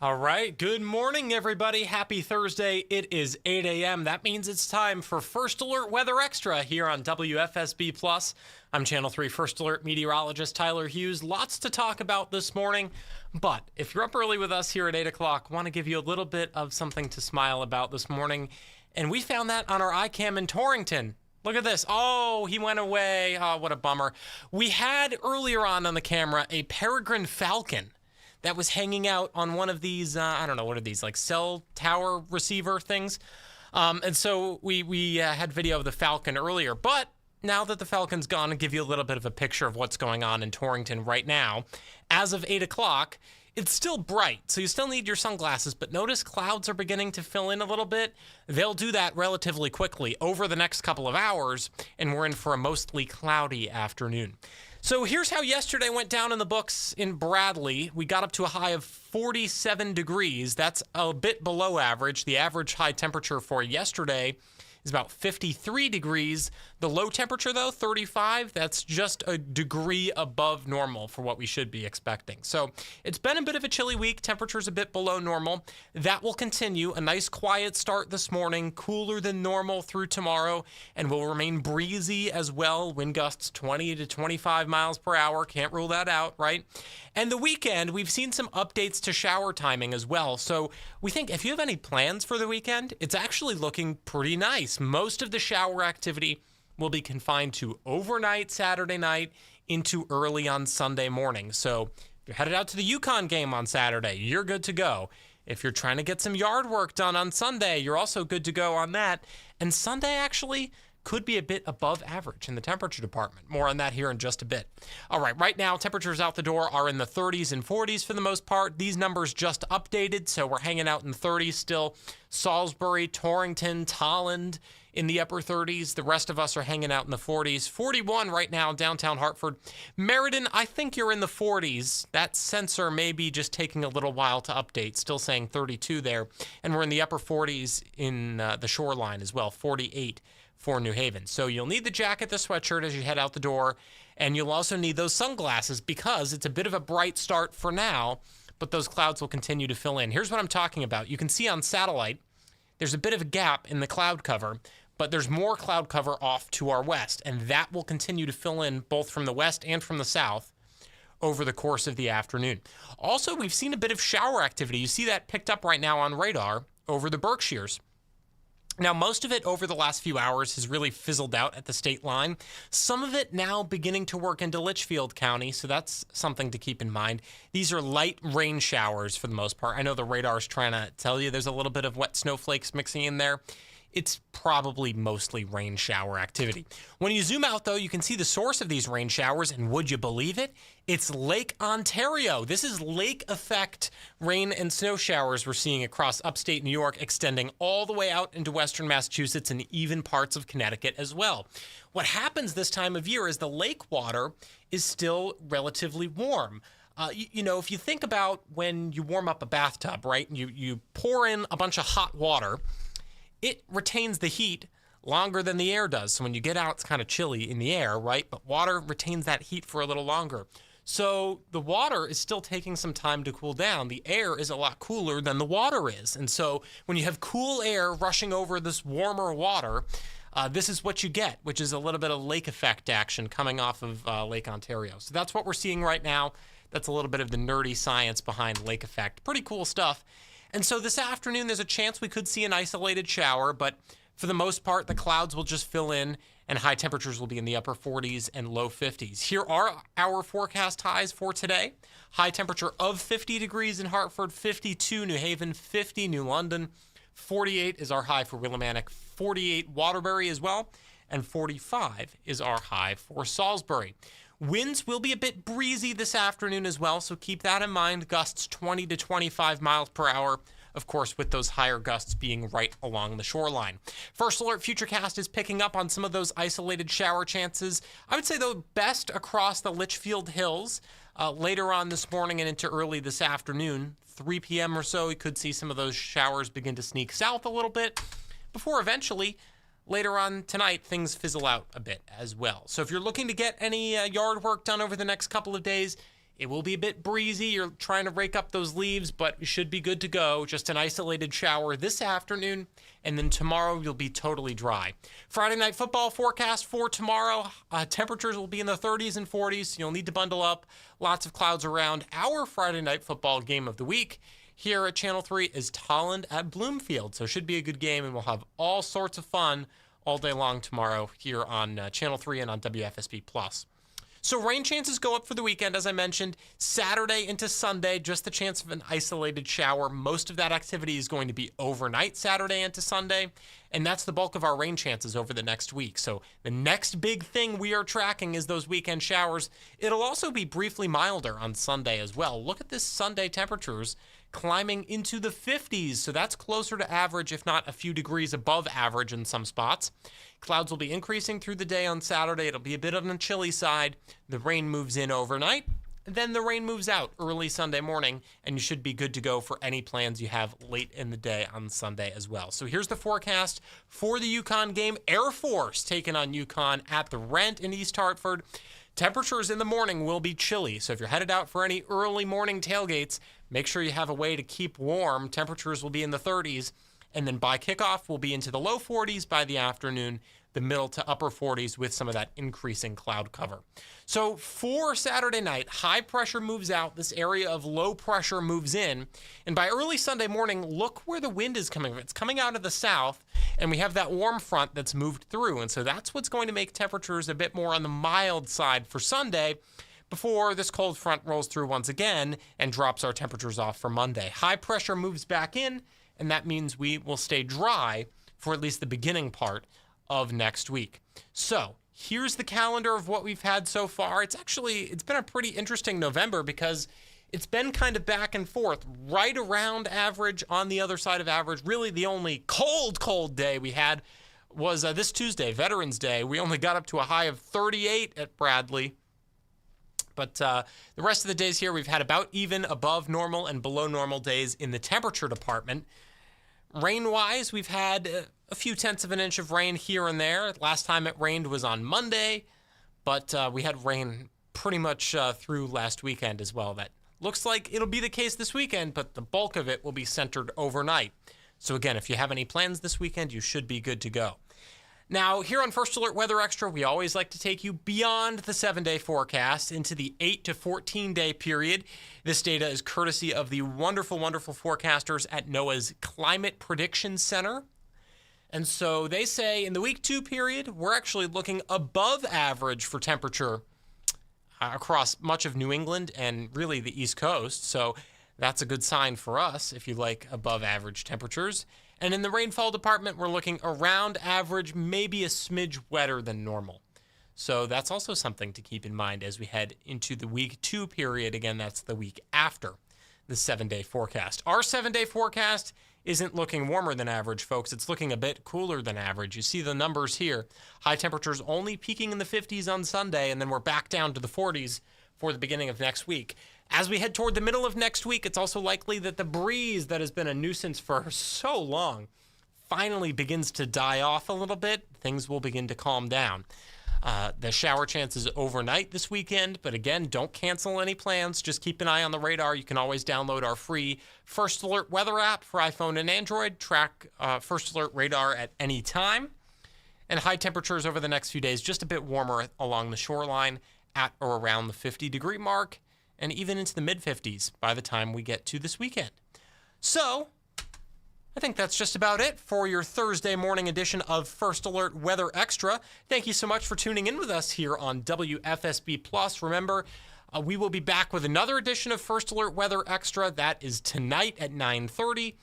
All right. Good morning, everybody. Happy Thursday. It is 8 a.m. That means it's time for First Alert Weather Extra here on WFSB Plus. I'm Channel 3 First Alert Meteorologist Tyler Hughes. Lots to talk about this morning. But if you're up early with us here at 8 o'clock, want to give you a little bit of something to smile about this morning. And we found that on our iCam in Torrington. Look at this. Oh, he went away. Oh, what a bummer. We had earlier on the camera a peregrine falcon that was hanging out on one of these, I don't know, what are these, like cell tower receiver things? And so we had video of the falcon earlier. But now that the falcon's gone, I'll give you a little bit of a picture of what's going on in Torrington right now. As of 8 o'clock, it's still bright, so you still need your sunglasses, but notice clouds are beginning to fill in a little bit. They'll do that relatively quickly over the next couple of hours, and we're in for a mostly cloudy afternoon. So here's how yesterday went down in the books in Bradley. We got up to a high of 47 degrees. That's a bit below average. The average high temperature for yesterday is about 53 degrees. The low temperature, though, 35, that's just a degree above normal for what we should be expecting. So it's been a bit of a chilly week. Temperature's a bit below normal. That will continue. A nice quiet start this morning, cooler than normal through tomorrow, and will remain breezy as well. Wind gusts 20 to 25 miles per hour. Can't rule that out, right? And the weekend, we've seen some updates to shower timing as well. So we think if you have any plans for the weekend, it's actually looking pretty nice. Most of the shower activity will be confined to overnight Saturday night into early on Sunday morning. So if you're headed out to the UConn game on Saturday, you're good to go. If you're trying to get some yard work done on Sunday, you're also good to go on that. And Sunday actually could be a bit above average in the temperature department. More on that here in just a bit. All right now, temperatures out the door are in the 30s and 40s for the most part. These numbers just updated, so we're hanging out in the 30s still. Salisbury, Torrington, Tolland in the upper 30s. The rest of us are hanging out in the 40s. 41 right now, downtown Hartford. Meriden, I think you're in the 40s. That sensor may be just taking a little while to update. Still saying 32 there. And we're in the upper 40s in the shoreline as well, 48 for New Haven. So you'll need the jacket, the sweatshirt as you head out the door, and you'll also need those sunglasses because it's a bit of a bright start for now, but those clouds will continue to fill in. Here's what I'm talking about. You can see on satellite, there's a bit of a gap in the cloud cover, but there's more cloud cover off to our west, and that will continue to fill in both from the west and from the south over the course of the afternoon. Also, we've seen a bit of shower activity. You see that picked up right now on radar over the Berkshires. Now, most of it over the last few hours has really fizzled out at the state line. Some of it now beginning to work into Litchfield County, so that's something to keep in mind. These are light rain showers for the most part. I know the radar's trying to tell you there's a little bit of wet snowflakes mixing in there. It's probably mostly rain shower activity. When you zoom out, though, you can see the source of these rain showers, and would you believe it? It's Lake Ontario. This is lake effect rain and snow showers we're seeing across upstate New York, extending all the way out into western Massachusetts and even parts of Connecticut as well. What happens this time of year is the lake water is still relatively warm. If you think about when you warm up a bathtub, right, and you pour in a bunch of hot water, it retains the heat longer than the air does. So when you get out, it's kind of chilly in the air, right? But water retains that heat for a little longer. So the water is still taking some time to cool down. The air is a lot cooler than the water is. And so when you have cool air rushing over this warmer water, this is what you get, which is a little bit of lake effect action coming off of Lake Ontario. So that's what we're seeing right now. That's a little bit of the nerdy science behind lake effect. Pretty cool stuff. And so this afternoon, there's a chance we could see an isolated shower, but for the most part, the clouds will just fill in and high temperatures will be in the upper 40s and low 50s. Here are our forecast highs for today. High temperature of 50 degrees in Hartford, 52 New Haven, 50 New London, 48 is our high for Willimantic, 48 Waterbury as well, and 45 is our high for Salisbury. Winds will be a bit breezy this afternoon as well, so keep that in mind. Gusts 20 to 25 miles per hour, of course, with those higher gusts being right along the shoreline. First Alert Futurecast is picking up on some of those isolated shower chances. I would say, though, best across the Litchfield Hills. Later on this morning and into early this afternoon, 3 p.m. or so, we could see some of those showers begin to sneak south a little bit before eventually later on tonight, things fizzle out a bit as well. So if you're looking to get any yard work done over the next couple of days, It will be a bit breezy. You're trying to rake up those leaves, but you should be good to go. Just an isolated shower this afternoon, and then tomorrow you'll be totally dry. Friday night football forecast for tomorrow. Temperatures will be in the 30s and 40s. You'll need to bundle up. Lots of clouds around. Our Friday night football game of the week here at Channel 3 is Tolland at Bloomfield. So it should be a good game, and we'll have all sorts of fun all day long tomorrow here on Channel 3 and on WFSB+. So rain chances go up for the weekend, as I mentioned. Saturday into Sunday, just the chance of an isolated shower. Most of that activity is going to be overnight Saturday into Sunday, and that's the bulk of our rain chances over the next week. So the next big thing we are tracking is those weekend showers. It'll also be briefly milder on Sunday as well. Look at this Sunday temperatures climbing into the 50s, so that's closer to average, if not a few degrees above average in some spots. Clouds will be increasing through the day on Saturday. It'll be a bit on the chilly side. The rain moves in overnight, then the rain moves out early Sunday morning, and you should be good to go for any plans you have late in the day on Sunday as well. So here's the forecast for the UConn game. Air Force taking on UConn at the Rent in East Hartford. Temperatures in the morning will be chilly, so if you're headed out for any early morning tailgates, make sure you have a way to keep warm. Temperatures will be in the 30s, and then by kickoff, we'll be into the low 40s by the afternoon, the middle to upper 40s with some of that increasing cloud cover. So for Saturday night, high pressure moves out, this area of low pressure moves in, and by early Sunday morning, look where the wind is coming from. It's coming out of the south, and we have that warm front that's moved through, and so that's what's going to make temperatures a bit more on the mild side for Sunday before this cold front rolls through once again and drops our temperatures off for Monday. High pressure moves back in, and that means we will stay dry for at least the beginning part of next week. So here's the calendar of what we've had so far. It's been a pretty interesting November because it's been kind of back and forth, right around average, on the other side of average. Really the only cold day we had was this Tuesday, Veterans Day. We only got up to a high of 38 at Bradley. But the rest of the days here, we've had about even, above normal, and below normal days in the temperature department. Rain-wise, we've had a few tenths of an inch of rain here and there. Last time it rained was on Monday, but we had rain pretty much through last weekend as well. That looks like it'll be the case this weekend, but the bulk of it will be centered overnight. So again, if you have any plans this weekend, you should be good to go. Now, here on First Alert Weather Extra, we always like to take you beyond the 7-day forecast into the 8 to 14-day period. This data is courtesy of the wonderful, wonderful forecasters at NOAA's Climate Prediction Center. And so they say in the week 2 period, we're actually looking above average for temperature across much of New England and really the East Coast. So that's a good sign for us if you like above average temperatures. And in the rainfall department, we're looking around average, maybe a smidge wetter than normal. So that's also something to keep in mind as we head into the week 2 period. Again, that's the week after the 7-day forecast. Our 7-day forecast isn't looking warmer than average, folks. It's looking a bit cooler than average. You see the numbers here. High temperatures only peaking in the 50s on Sunday, and then we're back down to the 40s for the beginning of next week. As we head toward the middle of next week, it's also likely that the breeze that has been a nuisance for so long finally begins to die off a little bit. Things will begin to calm down. The shower chances overnight this weekend, but again, don't cancel any plans. Just keep an eye on the radar. You can always download our free First Alert weather app for iPhone and Android. Track First Alert radar at any time. And high temperatures over the next few days, just a bit warmer along the shoreline at or around the 50-degree mark, and even into the mid-50s by the time we get to this weekend. So I think that's just about it for your Thursday morning edition of First Alert Weather Extra. Thank you so much for tuning in with us here on WFSB+. Remember, we will be back with another edition of First Alert Weather Extra. That is tonight at 9:30.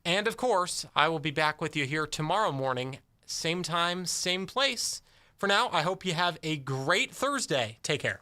And, of course, I will be back with you here tomorrow morning, same time, same place. For now, I hope you have a great Thursday. Take care.